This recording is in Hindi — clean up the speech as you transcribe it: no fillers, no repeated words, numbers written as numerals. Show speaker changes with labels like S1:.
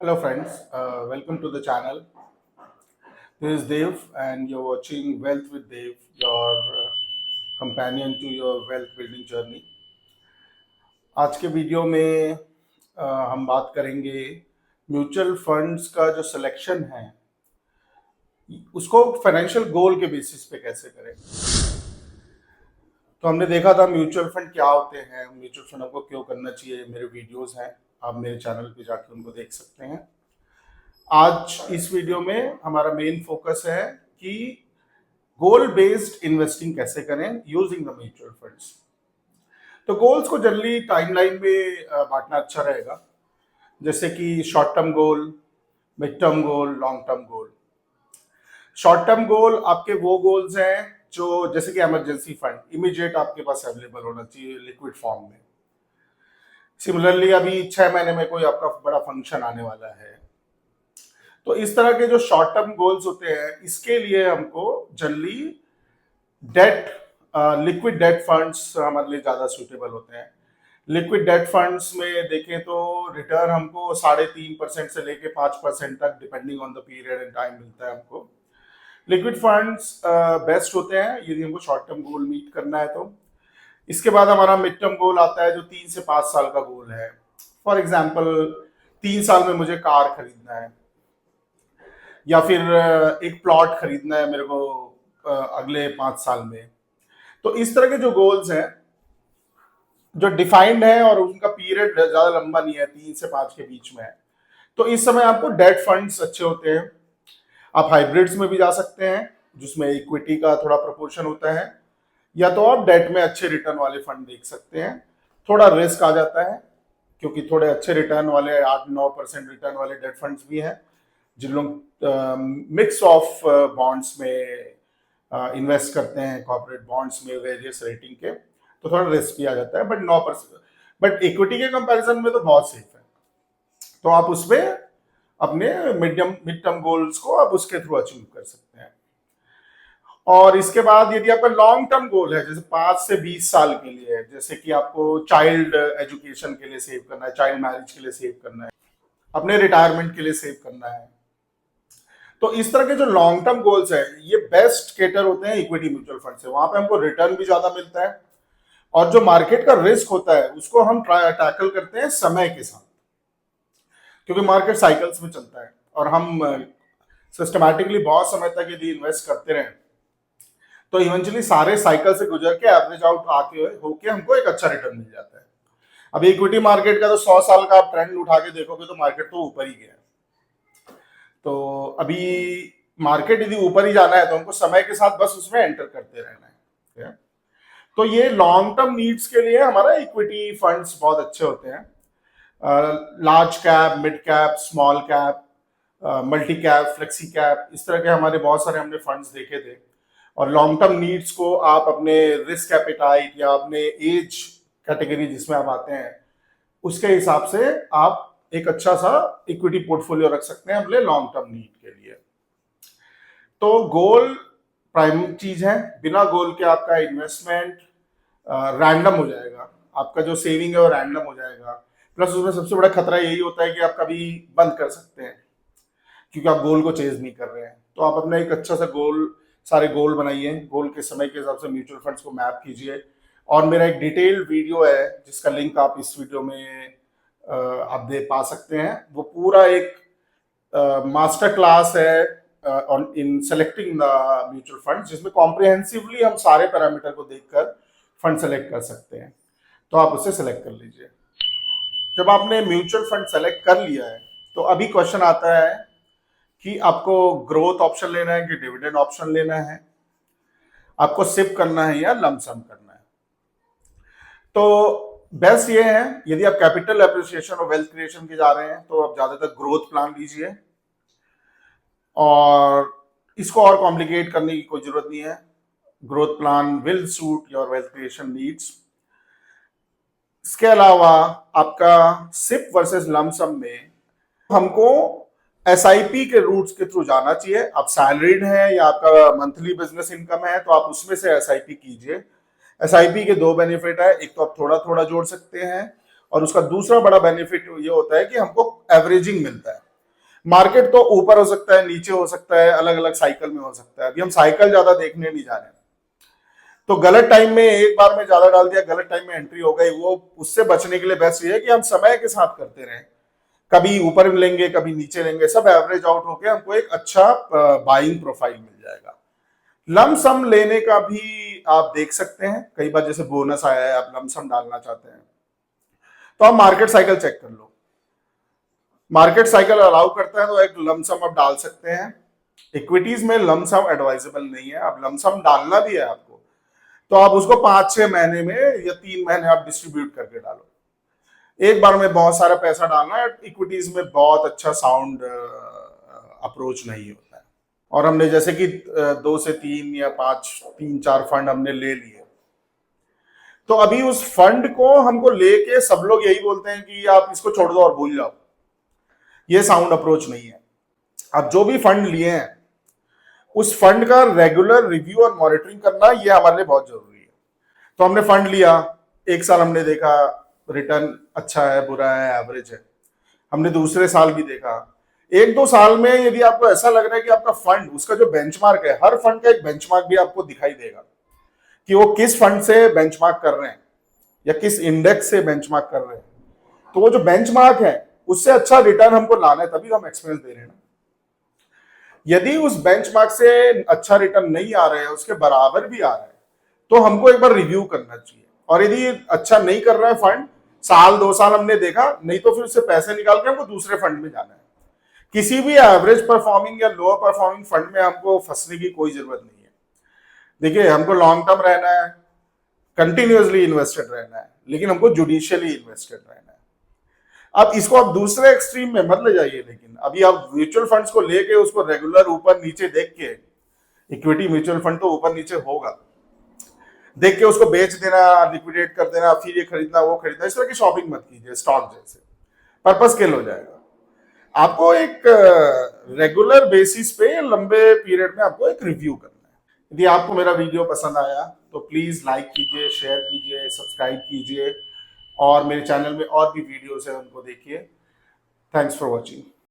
S1: Hello friends, welcome to the channel. This is Dev and you're watching Wealth with Dev, your companion to your wealth building journey. आज के वीडियो में हम बात करेंगे म्यूचुअल फंड्स का जो सिलेक्शन है उसको फाइनेंशियल गोल के बेसिस पे कैसे करें। तो हमने देखा था म्यूचुअल फंड क्या होते हैं, म्यूचुअल फंड आपको क्यों करना चाहिए, मेरे वीडियोस हैं, आप मेरे चैनल पे जाके उनको देख सकते हैं। आज इस वीडियो में हमारा मेन फोकस है कि गोल बेस्ड इन्वेस्टिंग कैसे करें यूजिंग द म्यूचुअल फंड्स। तो गोल्स को जनरली टाइमलाइन में बांटना अच्छा रहेगा, जैसे कि short term goal, mid term goal, long term goal. Short term goal आपके वो गोल्स हैं जो जैसे कि इमरजेंसी फंड इमीडिएट आपके पास अवेलेबल होना चाहिए लिक्विड फॉर्म में। सिमिलरली अभी 6 महीने में कोई आपका बड़ा फंक्शन आने वाला है, तो इस तरह के जो शॉर्ट टर्म गोल्स होते हैं इसके लिए हमको generally debt liquid debt funds हमारे लिए ज्यादा सूटेबल होते हैं। लिक्विड डेट फंड्स में देखें तो रिटर्न हमको 3.5% से लेके 5% तक depending on the period and time मिलता है हमको। लिक्विड फंड्स बेस्ट होते हैं यदि हमको शॉर्ट टर्म गोल मीट करना है। तो इसके बाद हमारा मिड टर्म गोल आता है जो 3 से 5 साल का गोल है। फॉर एग्जाम्पल 3 साल में मुझे कार खरीदना है या फिर एक प्लॉट खरीदना है मेरे को अगले 5 साल में। तो इस तरह के जो गोल्स हैं जो डिफाइंड है और उनका पीरियड ज्यादा लंबा नहीं है, 3 से 5 के बीच में है, तो इस समय आपको डेट फंड्स अच्छे होते हैं। आप हाइब्रिड्स में भी जा सकते हैं जिसमें इक्विटी का थोड़ा प्रोपोर्शन होता है, या तो आप डेट में अच्छे रिटर्न वाले फंड देख सकते हैं। थोड़ा रिस्क आ जाता है क्योंकि थोड़े अच्छे रिटर्न वाले 8-9% रिटर्न वाले डेट फंड्स भी हैं जिन लोग मिक्स ऑफ बॉन्ड्स में इन्वेस्ट करते हैं, कॉर्पोरेट बॉन्ड्स में वेरियस रेटिंग के, तो थोड़ा रिस्क भी आ जाता है। बट 9% बट इक्विटी के कंपैरिजन में तो बहुत सेफ है। तो आप उसमें अपने मिड टर्म गोल्स को आप उसके थ्रू अचीव कर सकते हैं। और इसके बाद यदि आपका लॉन्ग टर्म गोल है जैसे 5 से 20 साल के लिए है, जैसे कि आपको चाइल्ड एजुकेशन के लिए सेव करना है, चाइल्ड मैरिज के लिए सेव करना है, अपने रिटायरमेंट के लिए सेव करना है, तो इस तरह के जो लॉन्ग टर्म गोल्स है ये बेस्ट केटर होते हैं इक्विटी म्यूचुअल फंड से। वहां पे हमको रिटर्न भी ज्यादा मिलता है और जो मार्केट का रिस्क होता है उसको हम टैकल करते हैं समय के साथ, क्योंकि मार्केट साइकिल्स में चलता है और हम सिस्टमैटिकली बहुत समय तक यदि इन्वेस्ट करते रहें तो इवेंचुअली सारे साइकिल से गुजर के एवरेज आउट आके होके हमको एक अच्छा रिटर्न मिल जाता है। अभी इक्विटी मार्केट का तो 100 साल का आप ट्रेंड उठा के देखोगे तो मार्केट तो ऊपर ही गया है। तो अभी मार्केट यदि ऊपर ही जाना है तो हमको समय के साथ बस उसमें एंटर करते रहना है। तो ये लॉन्ग टर्म नीड्स के लिए हमारा इक्विटी फंड्स बहुत अच्छे होते हैं। Large cap, mid cap, small cap, multi cap, flexi cap, इस तरह के हमारे बहुत सारे हमने फंड्स देखे थे। और लॉन्ग टर्म नीड्स को आप अपने रिस्क एपेटाइट या अपने एज कैटेगरी जिसमें आप आते हैं उसके हिसाब से आप एक अच्छा सा इक्विटी पोर्टफोलियो रख सकते हैं अपने लॉन्ग टर्म नीड के लिए। तो गोल प्राइम चीज है, बिना गोल के आपका इन्वेस्टमेंट रैंडम हो जाएगा, आपका जो सेविंग है वो रैंडम हो जाएगा। प्लस उसमें सबसे बड़ा खतरा यही होता है कि आप कभी बंद कर सकते हैं क्योंकि आप गोल को चेज नहीं कर रहे हैं। तो आप अपना एक अच्छा सा गोल, सारे गोल बनाइए, गोल के समय के हिसाब से म्यूचुअल फंड्स को मैप कीजिए। और मेरा एक डिटेल्ड वीडियो है जिसका लिंक आप इस वीडियो में आप दे पा सकते हैं। वो पूरा एक मास्टर क्लास है इन सेलेक्टिंग द म्यूचुअल फंड, जिसमें कॉम्प्रिहेंसिवली हम सारे पैरामीटर को देखकर फंड सेलेक्ट कर सकते हैं। तो आप उसे सेलेक्ट कर लीजिए। जब आपने म्यूचुअल फंड सेलेक्ट कर लिया है तो अभी क्वेश्चन आता है कि आपको ग्रोथ ऑप्शन लेना है कि डिविडेंड ऑप्शन लेना है, आपको सिप करना है या लमसम करना है। तो बेस्ट ये है यदि आप कैपिटल एप्रिसिएशन और वेल्थ क्रिएशन के जा रहे हैं तो आप ज्यादातर ग्रोथ प्लान लीजिए और इसको और कॉम्प्लिकेट करने की कोई जरूरत नहीं है। Growth plan will suit your wealth creation needs. इसके अलावा आपका सिप वर्सेस लमसम में हमको एसआईपी के रूट्स के थ्रू जाना चाहिए। आप सैलरीड हैं या आपका मंथली बिजनेस इनकम है तो आप उसमें से एसआईपी कीजिए। एसआईपी के 2 बेनिफिट है, एक तो आप थोड़ा थोड़ा जोड़ सकते हैं और उसका दूसरा बड़ा बेनिफिट ये होता है कि हमको एवरेजिंग मिलता है। मार्केट तो ऊपर हो सकता है, नीचे हो सकता है, अलग अलग साइकिल में हो सकता है। अभी हम साइकिल ज्यादा देखने नहीं जा रहे हैं। तो गलत टाइम में एक बार में ज्यादा डाल दिया, गलत टाइम में एंट्री हो गई, वो उससे बचने के लिए बेस्ट ये है कि हम समय के साथ करते रहें। कभी ऊपर लेंगे, कभी नीचे लेंगे, सब एवरेज आउट होके हमको एक अच्छा बाइंग प्रोफाइल मिल जाएगा। लम सम लेने का भी आप देख सकते हैं। कई बार जैसे बोनस आया है, आप लम सम डालना चाहते हैं तो आप मार्केट साइकिल चेक कर लो। मार्केट साइकिल अलाउ करता है तो एक लमसम आप डाल सकते हैं। इक्विटीज में लमसम एडवाइजेबल नहीं है। आप लमसम डालना भी है आपको तो आप उसको 5-6 महीने में या 3 महीने आप डिस्ट्रीब्यूट करके डालो। एक बार में बहुत सारा पैसा डालना इक्विटीज में बहुत अच्छा साउंड अप्रोच नहीं होता है। और हमने जैसे कि 2 से 3 या 5, 3-4 फंड हमने ले लिए, तो अभी उस फंड को हमको लेके सब लोग यही बोलते हैं कि आप इसको छोड़ दो और भूल जाओ। ये साउंड अप्रोच नहीं है। आप जो भी फंड लिए हैं उस फंड का रेगुलर रिव्यू और मॉनिटरिंग करना ये हमारे लिए बहुत जरूरी है। तो हमने फंड लिया, 1 साल हमने देखा रिटर्न अच्छा है, बुरा है, एवरेज है। हमने दूसरे साल भी देखा। 1-2 साल में यदि आपको ऐसा लग रहा है कि आपका फंड, उसका जो बेंचमार्क है, हर फंड का एक बेंचमार्क भी आपको दिखाई देगा कि वो किस फंड से बेंचमार्क कर रहे हैं या किस इंडेक्स से बेंचमार्क कर रहे हैं। तो वो जो बेंचमार्क है उससे अच्छा रिटर्न हमको लाना है, तभी हम एक्सपीरियंस दे रहे हैं ना। यदि उस बेंचमार्क से अच्छा रिटर्न नहीं आ रहा है, उसके बराबर भी आ रहा है, तो हमको एक बार रिव्यू करना चाहिए। और यदि अच्छा नहीं कर रहा है फंड, 1-2 साल हमने देखा, नहीं तो फिर उससे पैसे निकाल के हमको दूसरे फंड में जाना है। किसी भी एवरेज परफॉर्मिंग या लोअर परफॉर्मिंग फंड में हमको फंसने की कोई जरूरत नहीं है। देखिए, हमको लॉन्ग टर्म रहना है, कंटिन्यूअसली इन्वेस्टेड रहना है, लेकिन हमको जुडिशियली इन्वेस्टेड रहना है। अब इसको आप दूसरे एक्सट्रीम में मत ले जाइए। लेकिन अभी आप म्यूचुअल फंड्स को लेके उसको रेगुलर ऊपर नीचे देख के, इक्विटी म्यूचुअल फंड तो ऊपर नीचे होगा, देख के उसको बेच देना, लिक्विडेट कर देना, फिर ये खरीदना वो खरीदना, इस तरह की शॉपिंग मत कीजिए। स्टॉक जैसे पर्पस किल हो जाएगा। आपको एक रेगुलर बेसिस पे लंबे पीरियड में आपको एक रिव्यू करना है। यदि आपको मेरा वीडियो पसंद आया तो प्लीज लाइक कीजिए, शेयर कीजिए, सब्सक्राइब कीजिए, और मेरे चैनल में और भी वीडियोस है उनको देखिए। Thanks for watching.